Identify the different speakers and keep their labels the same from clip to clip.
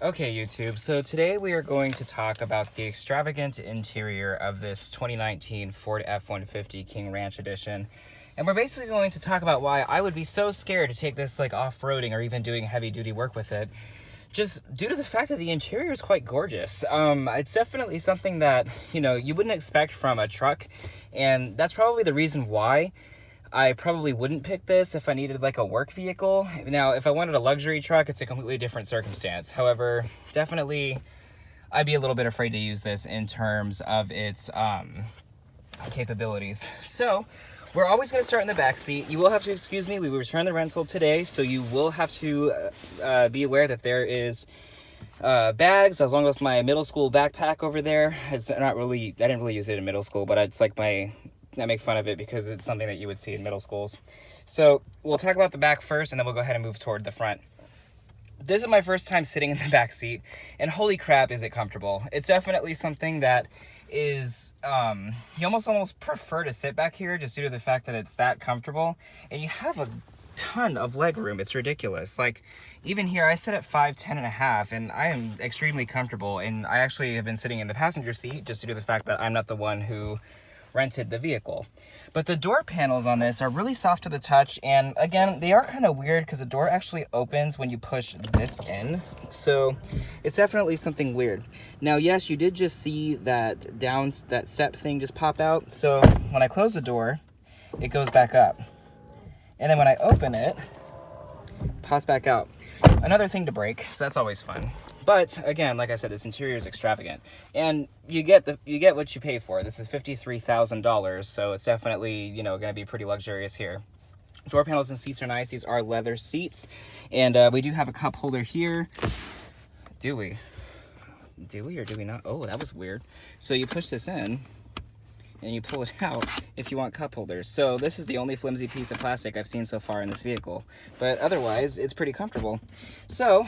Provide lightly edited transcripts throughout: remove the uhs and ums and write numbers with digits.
Speaker 1: Okay, YouTube, so today we are going to talk about the extravagant interior of this 2019 Ford F-150 King Ranch Edition. And we're basically going to talk about why I would be so scared to take this like off-roading or even doing heavy-duty work with it, just due to the fact that the interior is quite gorgeous. It's definitely something that, you wouldn't expect from a truck, and that's probably the reason why I probably wouldn't pick this if I needed like a work vehicle. Now, if I wanted a luxury truck, it's a completely different circumstance. However, definitely I'd be a little bit afraid to use this in terms of its capabilities. So we're always going to start in the back seat. You will have to excuse me. We returned the rental today, so you will have to be aware that there is bags, as long as my middle school backpack over there. It's not really, I didn't really use it in middle school, but it's like I make fun of it because it's something that you would see in middle schools. So we'll talk about the back first, and then we'll go ahead and move toward the front. This is my first time sitting in the back seat, and holy crap, is it comfortable. It's definitely something that is, you almost prefer to sit back here just due to the fact that it's that comfortable, and you have a ton of leg room. It's ridiculous. Like, even here, I sit at 5'10" and a half, and I am extremely comfortable, and I actually have been sitting in the passenger seat just due to the fact that I'm not the one who rented the vehicle. But the door panels on this are really soft to the touch, and again, they are kind of weird because the door actually opens when you push this in, so it's definitely something weird. Now, yes, you did just see that that step thing just pop out, so when I close the door, it goes back up, and then when I open it, pops back out. Another thing to break, so that's always fun. But again, like I said, this interior is extravagant, and you get what you pay for. This is $53,000, so it's definitely, going to be pretty luxurious here. Door panels and seats are nice. These are leather seats, and we do have a cup holder here. Do we or do we not? Oh, that was weird. So you push this in, and you pull it out if you want cup holders. So this is the only flimsy piece of plastic I've seen so far in this vehicle, but otherwise, it's pretty comfortable. So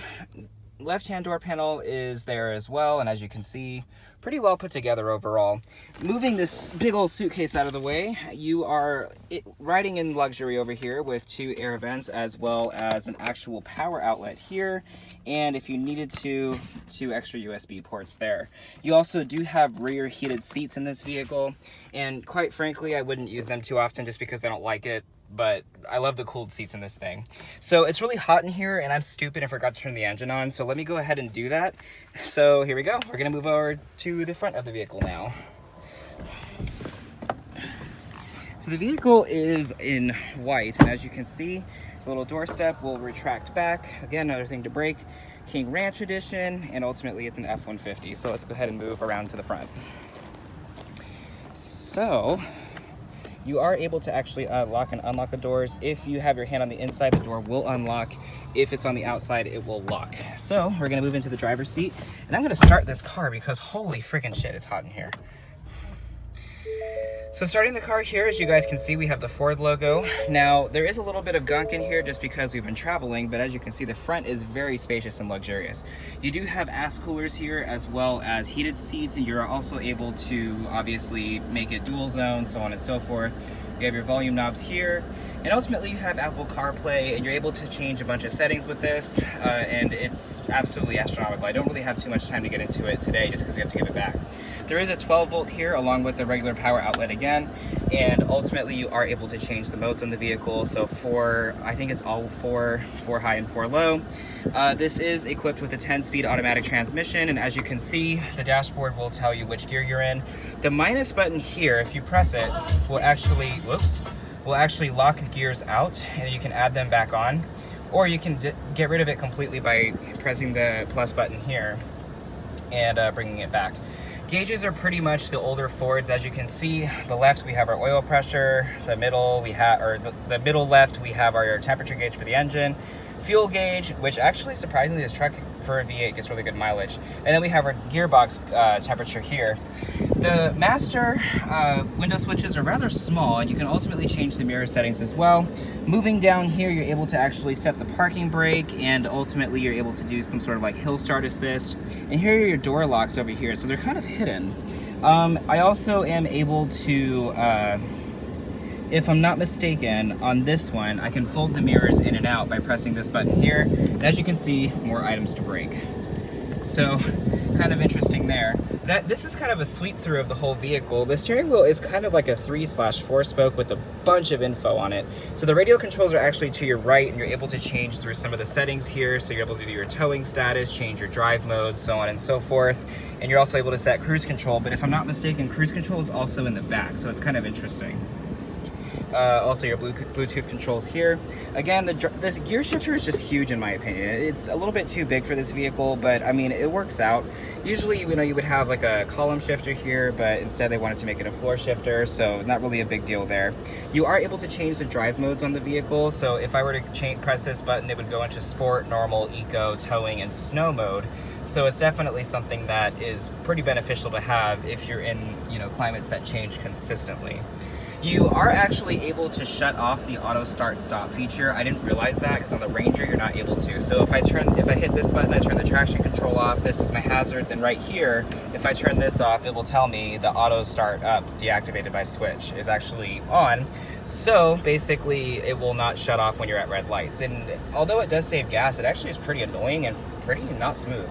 Speaker 1: left-hand door panel is there as well, and as you can see, pretty well put together overall. Moving this big old suitcase out of the way, you are riding in luxury over here with 2 air vents as well as an actual power outlet here, and if you needed to, 2 extra USB ports there. You also do have rear heated seats in this vehicle, and quite frankly, I wouldn't use them too often just because I don't like it, but I love the cooled seats in this thing. So it's really hot in here, and I'm stupid and forgot to turn the engine on, so let me go ahead and do that. So here we go. We're gonna move over to the front of the vehicle now. So the vehicle is in white, and as you can see, the little doorstep will retract back. Again, another thing to break. King Ranch Edition, and ultimately it's an F-150. So let's go ahead and move around to the front. So you are able to actually lock and unlock the doors. If you have your hand on the inside, the door will unlock. If it's on the outside, it will lock. So we're gonna move into the driver's seat, and I'm gonna start this car because holy freaking shit, it's hot in here. So starting the car here, as you guys can see, we have the Ford logo. Now, there is a little bit of gunk in here just because we've been traveling, but as you can see, the front is very spacious and luxurious. You do have ass coolers here as well as heated seats, and you're also able to obviously make it dual zone, so on and so forth. You have your volume knobs here, and ultimately you have Apple CarPlay, and you're able to change a bunch of settings with this, and it's absolutely astronomical. I don't really have too much time to get into it today just because we have to give it back. There is a 12 volt here along with the regular power outlet again, and ultimately you are able to change the modes on the vehicle. So I think it's all four high and 4 low. This is equipped with a 10-speed automatic transmission, and as you can see, the dashboard will tell you which gear you're in. The minus button here, if you press it, will actually lock the gears out, and you can add them back on, or you can get rid of it completely by pressing the plus button here and bringing it back. Gauges are pretty much the older Fords. As you can see, the left we have our oil pressure, the middle the middle left we have our temperature gauge for the engine, fuel gauge, which actually surprisingly this truck for a V8 gets really good mileage, and then we have our gearbox temperature here. The master window switches are rather small, and you can ultimately change the mirror settings as well. Moving down here, you're able to actually set the parking brake, and ultimately you're able to do some sort of like hill start assist. And here are your door locks over here, so they're kind of hidden. I also am able to, if I'm not mistaken, on this one, I can fold the mirrors in and out by pressing this button here. And as you can see, more items to break. So kind of interesting there. This is kind of a sweep through of the whole vehicle. The steering wheel is kind of like a 3/4 spoke with a bunch of info on it. So the radio controls are actually to your right, and you're able to change through some of the settings here. So you're able to do your towing status, change your drive mode, so on and so forth. And you're also able to set cruise control, but if I'm not mistaken, cruise control is also in the back, so it's kind of interesting. Also your Bluetooth controls here. Again, the gear shifter is just huge in my opinion. It's a little bit too big for this vehicle, but I mean, it works out. Usually, you know, you would have like a column shifter here, but instead they wanted to make it a floor shifter, so not really a big deal there. You are able to change the drive modes on the vehicle, so if I were to press this button, it would go into sport, normal, eco, towing, and snow mode. So it's definitely something that is pretty beneficial to have if you're in, you know, climates that change consistently. You are actually able to shut off the auto start stop feature. I didn't realize that because on the Ranger you're not able to. So if I hit this button, I turn the traction control off. This is my hazards, and right here, if I turn this off, it will tell me the auto start up deactivated by switch is actually on. So basically, it will not shut off when you're at red lights. And although it does save gas, it actually is pretty annoying and pretty not smooth.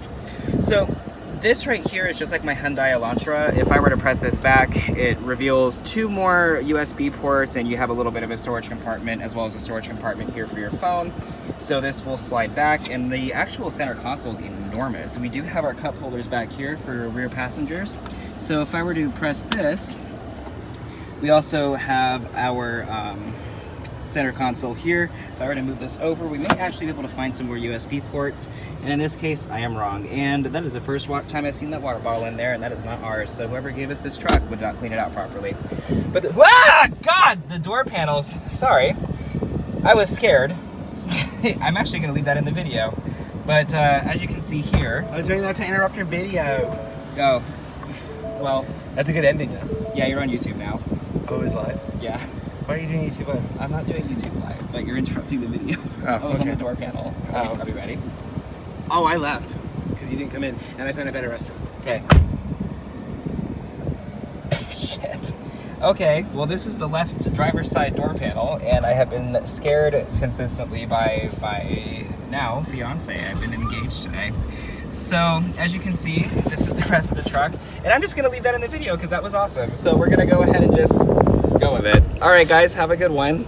Speaker 1: So this right here is just like my Hyundai Elantra. If I were to press this back, it reveals 2 more USB ports, and you have a little bit of a storage compartment as well as a storage compartment here for your phone. So this will slide back, and the actual center console is enormous. We do have our cup holders back here for rear passengers. So if I were to press this, we also have our center console here. If I were to move this over, we may actually be able to find some more USB ports. And in this case, I am wrong. And that is the first time I've seen that water bottle in there, and that is not ours. So whoever gave us this truck would not clean it out properly. But God, the door panels. Sorry, I was scared. I'm actually gonna leave that in the video. But as you can see here.
Speaker 2: I was doing that to interrupt your video.
Speaker 1: Oh, well.
Speaker 2: That's a good ending though.
Speaker 1: Yeah, you're on YouTube now.
Speaker 2: Oh, it's live?
Speaker 1: Yeah.
Speaker 2: Why are you doing YouTube live?
Speaker 1: I'm not doing YouTube live, but you're interrupting the video.
Speaker 2: Oh,
Speaker 1: I was
Speaker 2: okay.
Speaker 1: on the door panel. Are we ready?
Speaker 2: Oh, I left because you didn't come in, and I found a better restaurant.
Speaker 1: Okay. Shit. Okay, well this is the left driver's side door panel, and I have been scared consistently by my now fiance. I've been engaged today. So as you can see, this is the rest of the truck, and I'm just gonna leave that in the video because that was awesome. So we're gonna go ahead and just go with it. All right, guys, have a good one.